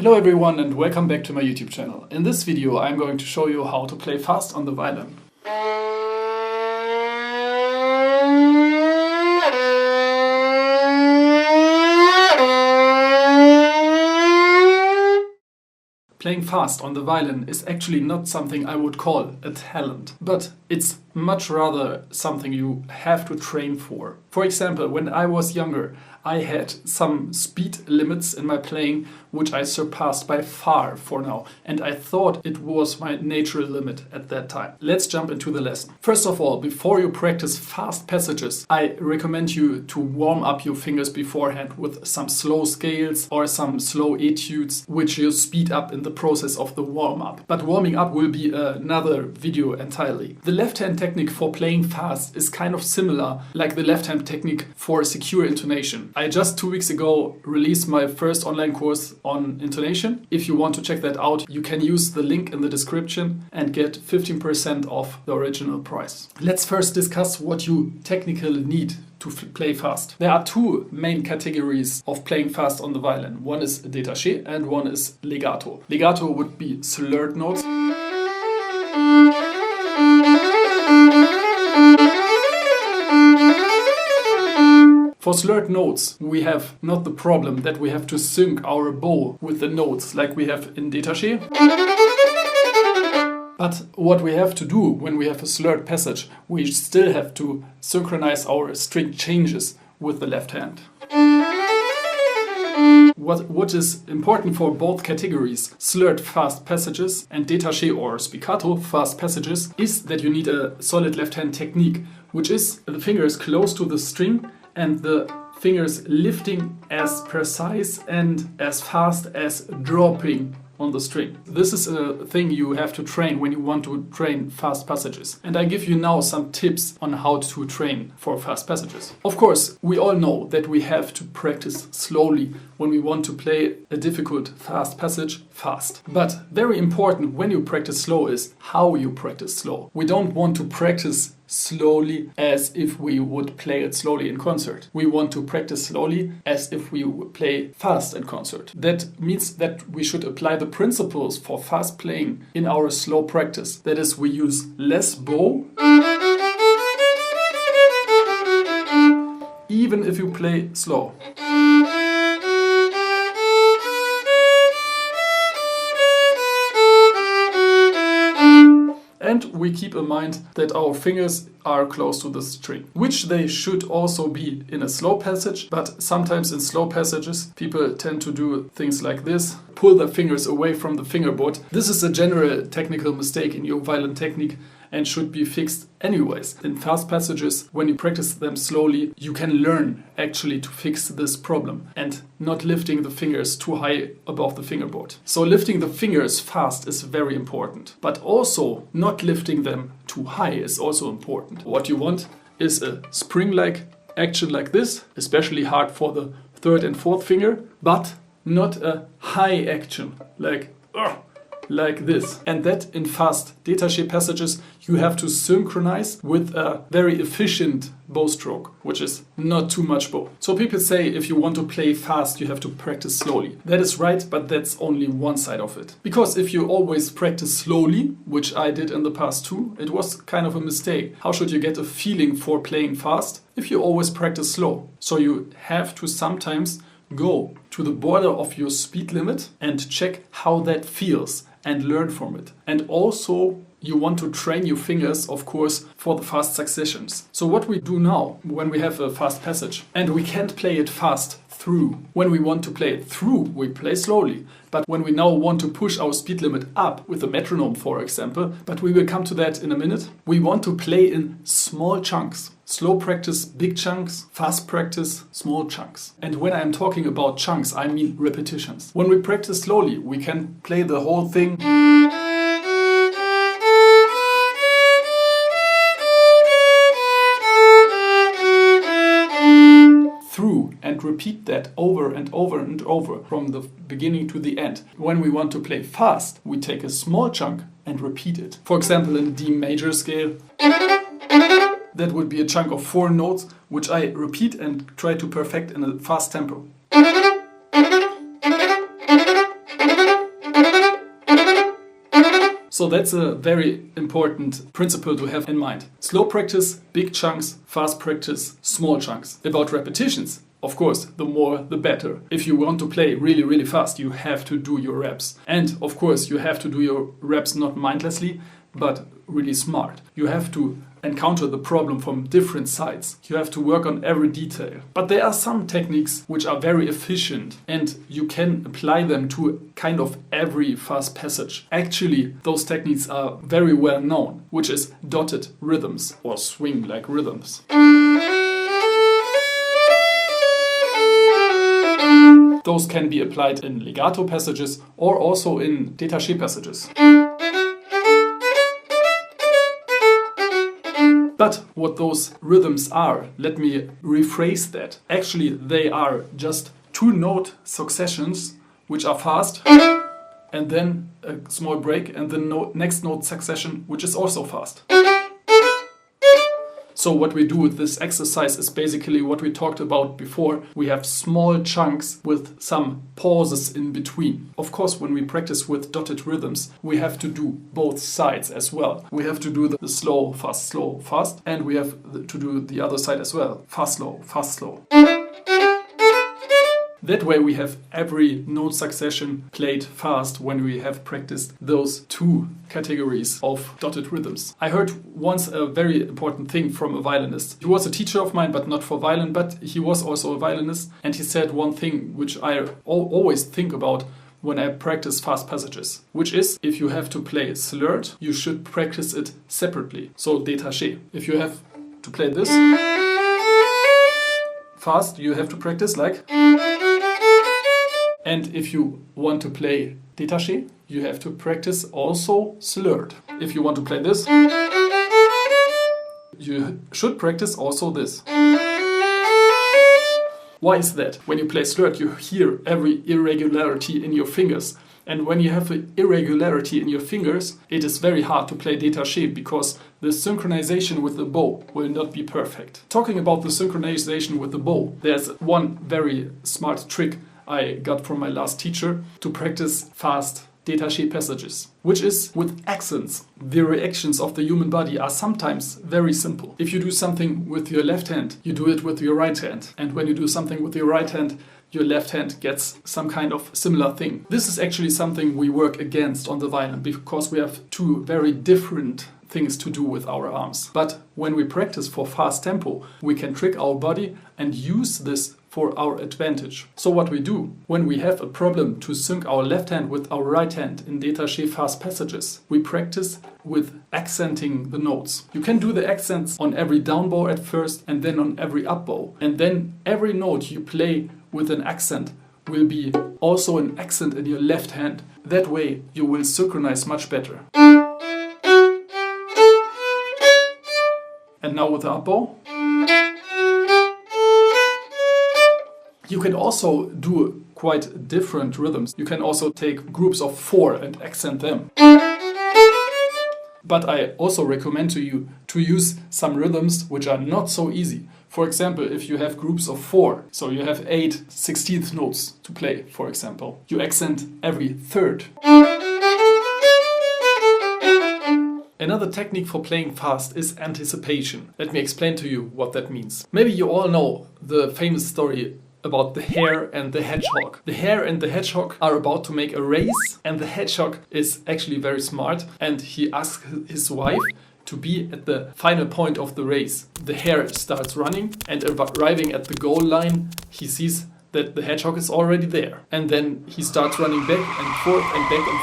Hello everyone and welcome back to my YouTube channel. In this video I'm going to show you how to play fast on the violin. Playing fast on the violin is actually not something I would call a talent, but it's much rather something you have to train for. For example, when I was younger, I had some speed limits in my playing which I surpassed by far for now, and I thought it was my natural limit at that time. Let's jump into the lesson. First of all, before you practice fast passages, I recommend you to warm up your fingers beforehand with some slow scales or some slow etudes, which you speed up in the process of the warm-up. But warming up will be another video entirely. The left-hand technique for playing fast is kind of similar like the left-hand technique for secure intonation. I just 2 weeks ago released my first online course on intonation. If you want to check that out, you can use the link in the description and get 15% off the original price. Let's first discuss what you technically need to play fast. There are two main categories of playing fast on the violin. One is détaché and one is legato. Legato would be slurred notes. For slurred notes, we have not the problem that we have to sync our bow with the notes like we have in détaché. But what we have to do when we have a slurred passage, we still have to synchronize our string changes with the left hand. What is important for both categories, slurred fast passages and détaché or spiccato fast passages, is that you need a solid left hand technique, which is the fingers close to the string and the fingers lifting as precise and as fast as dropping on the string. This is a thing you have to train when you want to train fast passages. And I give you now some tips on how to train for fast passages. Of course, we all know that we have to practice slowly when we want to play a difficult fast passage fast. But very important when you practice slow is how you practice slow. We don't want to practice slowly as if we would play it slowly in concert. We want to practice slowly as if we would play fast in concert. That means that we should apply the principles for fast playing in our slow practice. That is, we use less bow, even if you play slow. And we keep in mind that our fingers are close to the string, which they should also be in a slow passage, but sometimes in slow passages people tend to do things like this, pull their fingers away from the fingerboard. This is a general technical mistake in your violin technique and should be fixed anyways. In fast passages, when you practice them slowly, you can learn actually to fix this problem and not lifting the fingers too high above the fingerboard. So lifting the fingers fast is very important, but also not lifting them too high is also important. What you want is a spring-like action like this, especially hard for the third and fourth finger, but not a high action like this. And that in fast détaché passages you have to synchronize with a very efficient bow stroke, which is not too much bow. So people say if you want to play fast you have to practice slowly. That is right, but that's only one side of it. Because if you always practice slowly, which I did in the past too, it was kind of a mistake. How should you get a feeling for playing fast if you always practice slow? So you have to sometimes go to the border of your speed limit and check how that feels and learn from it. And also you want to train your fingers, of course, for the fast successions. So what we do now when we have a fast passage and we can't play it fast through. When we want to play it through, we play slowly. But when we now want to push our speed limit up with a metronome, for example, but we will come to that in a minute, we want to play in small chunks. Slow practice, big chunks, fast practice, small chunks. And when I'm talking about chunks, I mean repetitions. When we practice slowly, we can play the whole thing through and repeat that over and over and over from the beginning to the end. When we want to play fast, we take a small chunk and repeat it. For example, in the D major scale, that would be a chunk of 4 notes, which I repeat and try to perfect in a fast tempo. So that's a very important principle to have in mind. Slow practice, big chunks, fast practice, small chunks. About repetitions, of course, the more the better. If you want to play really, really fast, you have to do your reps. And of course, you have to do your reps not mindlessly, but really smart. You have to encounter the problem from different sides. You have to work on every detail. But there are some techniques which are very efficient and you can apply them to kind of every fast passage. Actually, those techniques are very well known, which is dotted rhythms or swing-like rhythms. Those can be applied in legato passages or also in détaché passages. But what those rhythms are, let me rephrase that. Actually, they are just two note successions which are fast, and then a small break, and the next note succession which is also fast. So what we do with this exercise is basically what we talked about before. We have small chunks with some pauses in between. Of course, when we practice with dotted rhythms, we have to do both sides as well. We have to do the slow, fast, and we have to do the other side as well. Fast, slow. That way we have every note succession played fast when we have practiced those two categories of dotted rhythms. I heard once a very important thing from a violinist. He was a teacher of mine, but not for violin, but he was also a violinist. And he said one thing which I always think about when I practice fast passages, which is if you have to play slurred, you should practice it separately. So détaché. If you have to play this fast, you have to practice like. And if you want to play détaché, you have to practice also slurred. If you want to play this, you should practice also this. Why is that? When you play slurred, you hear every irregularity in your fingers. And when you have an irregularity in your fingers, it is very hard to play détaché because the synchronization with the bow will not be perfect. Talking about the synchronization with the bow, there's one very smart trick I got from my last teacher to practice fast détaché passages, which is with accents. The reactions of the human body are sometimes very simple. If you do something with your left hand, you do it with your right hand. And when you do something with your right hand, your left hand gets some kind of similar thing. This is actually something we work against on the violin because we have two very different things to do with our arms. But when we practice for fast tempo, we can trick our body and use this for our advantage. So what we do when we have a problem to sync our left hand with our right hand in détaché fast passages, we practice with accenting the notes. You can do the accents on every down bow at first and then on every up bow. And then every note you play with an accent will be also an accent in your left hand. That way you will synchronize much better. And now with the up bow. You can also do quite different rhythms. You can also take groups of 4 and accent them. But I also recommend to you to use some rhythms which are not so easy. For example, if you have groups of 4, so you have 8 16th notes to play, for example, you accent every third. Another technique for playing fast is anticipation. Let me explain to you what that means. Maybe you all know the famous story about the hare and the hedgehog. The hare and the hedgehog are about to make a race, and the hedgehog is actually very smart and he asks his wife to be at the final point of the race. The hare starts running and arriving at the goal line, he sees that the hedgehog is already there. And then he starts running back and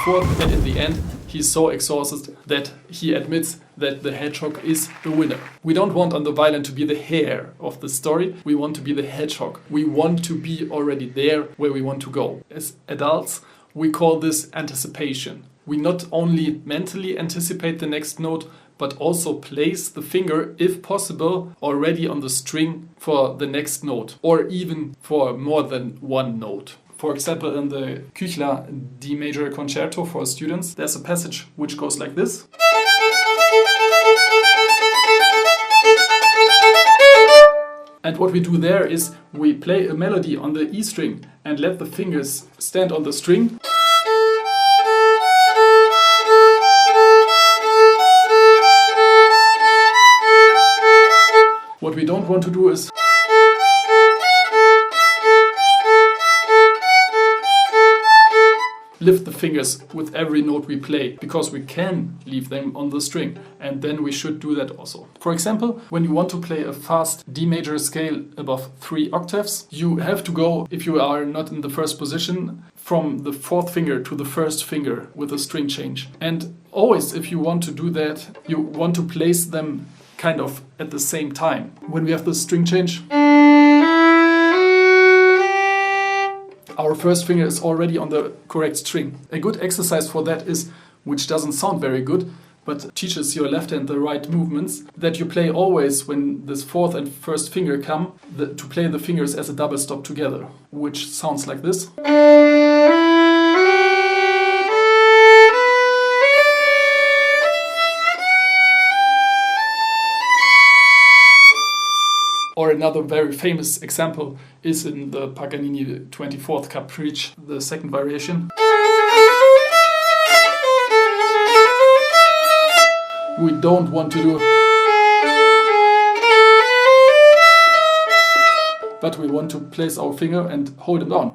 forth, and in the end he's so exhausted that he admits that the hedgehog is the winner. We don't want on the violin to be the hare of the story, we want to be the hedgehog. We want to be already there where we want to go. As adults, we call this anticipation. We not only mentally anticipate the next note, but also place the finger, if possible, already on the string for the next note, or even for more than one note. For example, in the Küchler D major concerto for students, there's a passage which goes like this. And what we do there is we play a melody on the E string and let the fingers stand on the string. don't want to do is lift the fingers with every note we play, because we can leave them on the string, and then we should do that also. For example, when you want to play a fast D major scale above 3 octaves, you have to go, if you are not in the first position, from the 4th finger to the 1st finger with a string change. And always, if you want to do that, you want to place them kind of at the same time. When we have the string change, our 1st finger is already on the correct string. A good exercise for that is, which doesn't sound very good, but teaches your left hand the right movements, that you play always when this 4th and 1st finger come, to play the fingers as a double stop together, which sounds like this. Or another very famous example is in the Paganini 24th Capricci, the 2nd variation. We don't want to do, but we want to place our finger and hold it down.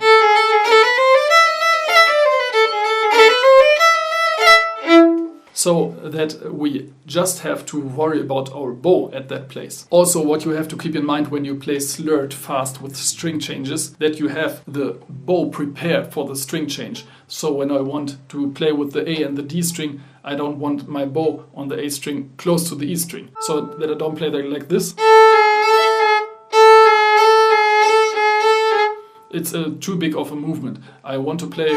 So that we just have to worry about our bow at that place. Also, what you have to keep in mind when you play slurred fast with string changes, that you have the bow prepared for the string change. So when I want to play with the A and the D string, I don't want my bow on the A string close to the E string. So that I don't play like this. It's too big of a movement. I want to play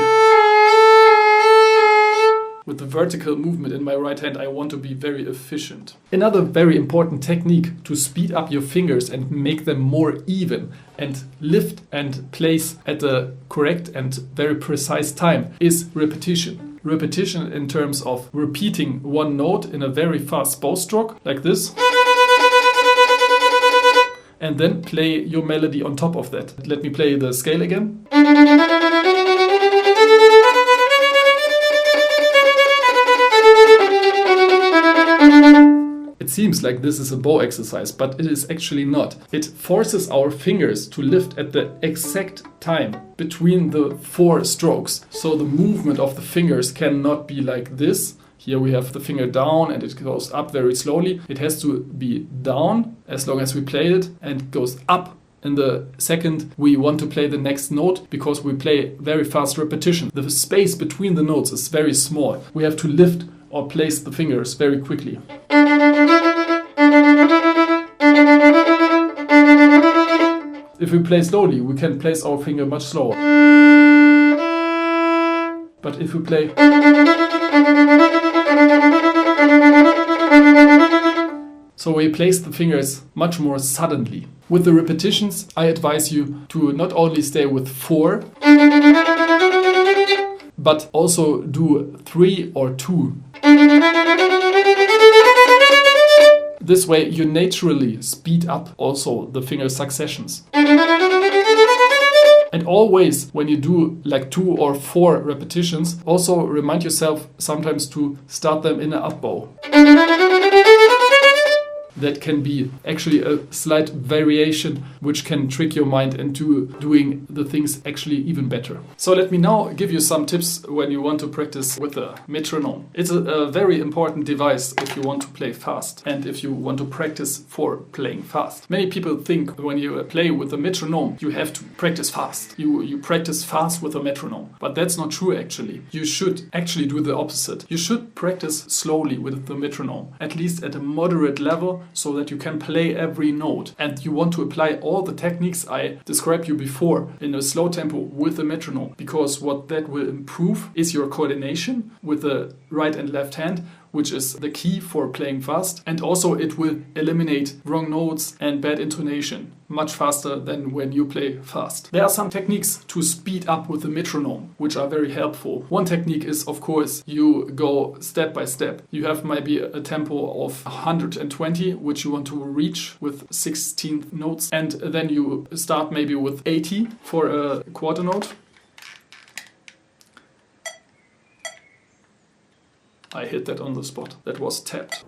with the vertical movement in my right hand. I want to be very efficient. Another very important technique to speed up your fingers and make them more even and lift and place at the correct and very precise time is repetition. Repetition in terms of repeating one note in a very fast bow stroke, like this. And then play your melody on top of that. Let me play the scale again. It seems like this is a bow exercise, but it is actually not. It forces our fingers to lift at the exact time between the 4 strokes. So the movement of the fingers cannot be like this. Here we have the finger down and it goes up very slowly. It has to be down as long as we play it, and goes up in the second we want to play the next note, because we play very fast repetition. The space between the notes is very small. We have to lift or place the fingers very quickly. If we play slowly, we can place our finger much slower. But if we play, so we place the fingers much more suddenly. With the repetitions, I advise you to not only stay with 4, but also do 3 or 2. This way you naturally speed up also the finger successions. And always when you do like 2 or 4 repetitions, also remind yourself sometimes to start them in an up bow. That can be actually a slight variation which can trick your mind into doing the things actually even better. So let me now give you some tips when you want to practice with a metronome. It's a very important device if you want to play fast and if you want to practice for playing fast. Many people think when you play with a metronome you have to practice fast. You practice fast with a metronome, but that's not true actually. You should actually do the opposite. You should practice slowly with the metronome, at least at a moderate level, so that you can play every note. And you want to apply all the techniques I described you before in a slow tempo with the metronome, because what that will improve is your coordination with the right and left hand, which is the key for playing fast. And also it will eliminate wrong notes and bad intonation much faster than when you play fast. There are some techniques to speed up with the metronome, which are very helpful. One technique is, of course, you go step by step. You have maybe a tempo of 120, which you want to reach with 16th notes. And then you start maybe with 80 for a quarter note. I hit that on the spot. That was tapped.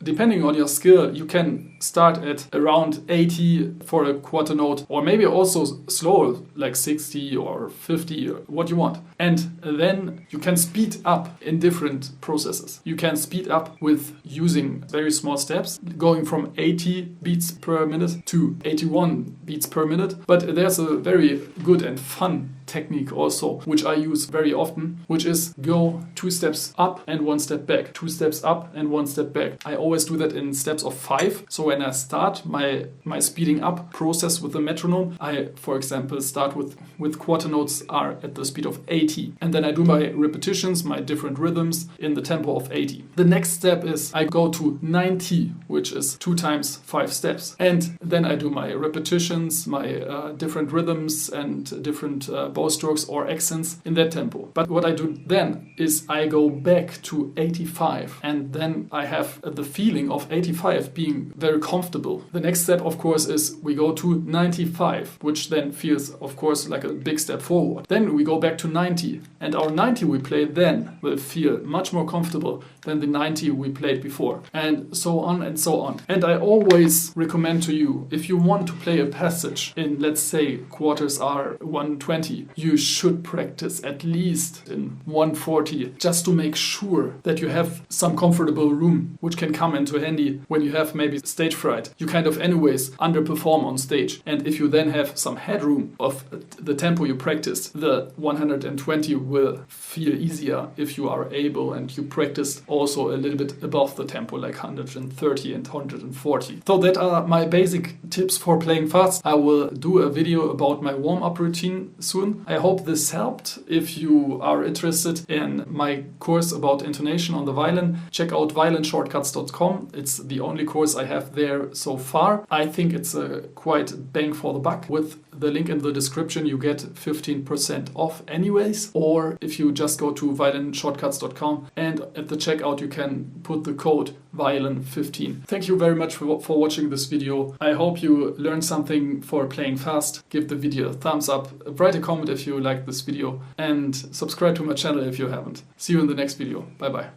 depending on your skill, you can start at around 80 for a quarter note, or maybe also slower, like 60 or 50, or what you want. And then you can speed up in different processes. You can speed up with using very small steps, going from 80 beats per minute to 81 beats per minute. But there's a very good and fun technique also, which I use very often, which is go 2 steps up and 1 step back, 2 steps up and 1 step back. I always do that in steps of 5. So when I start my speeding up process with the metronome, I, for example, start with quarter notes are at the speed of 80. And then I do my repetitions, my different rhythms in the tempo of 80. The next step is I go to 90, which is 2 times 5 steps. And then I do my repetitions, my different rhythms and different bow strokes or accents in that tempo. But what I do then is I go back to 85, and then I have the feeling of 85 being very comfortable. The next step, of course, is we go to 95, which then feels, of course, like a big step forward. Then we go back to 90, and our 90 we played then will feel much more comfortable than the 90 we played before, and so on and so on. And I always recommend to you, if you want to play a passage in, let's say, quarters are 120, you should practice at least in 140, just to make sure that you have some comfortable room, which can come into handy when you have maybe stage fright. You kind of anyways underperform on stage, and if you then have some headroom of the tempo you practiced, the 120 will feel easier if you are able and you practiced also a little bit above the tempo, like 130 and 140. So that are my basic tips for playing fast. I will do a video about my warm-up routine soon. I hope this helped. If you are interested in my course about intonation on the violin, check out violinshortcuts.com. It's the only course I have there so far. I think it's a quite bang for the buck. With the link in the description, you get 15% off anyways. Or if you just go to violinshortcuts.com and at the checkout you can put the code violin15. Thank you very much for watching this video. I hope you learned something for playing fast. Give the video a thumbs up, write a comment if you like this video, and subscribe to my channel if you haven't. See you in the next video. Bye bye.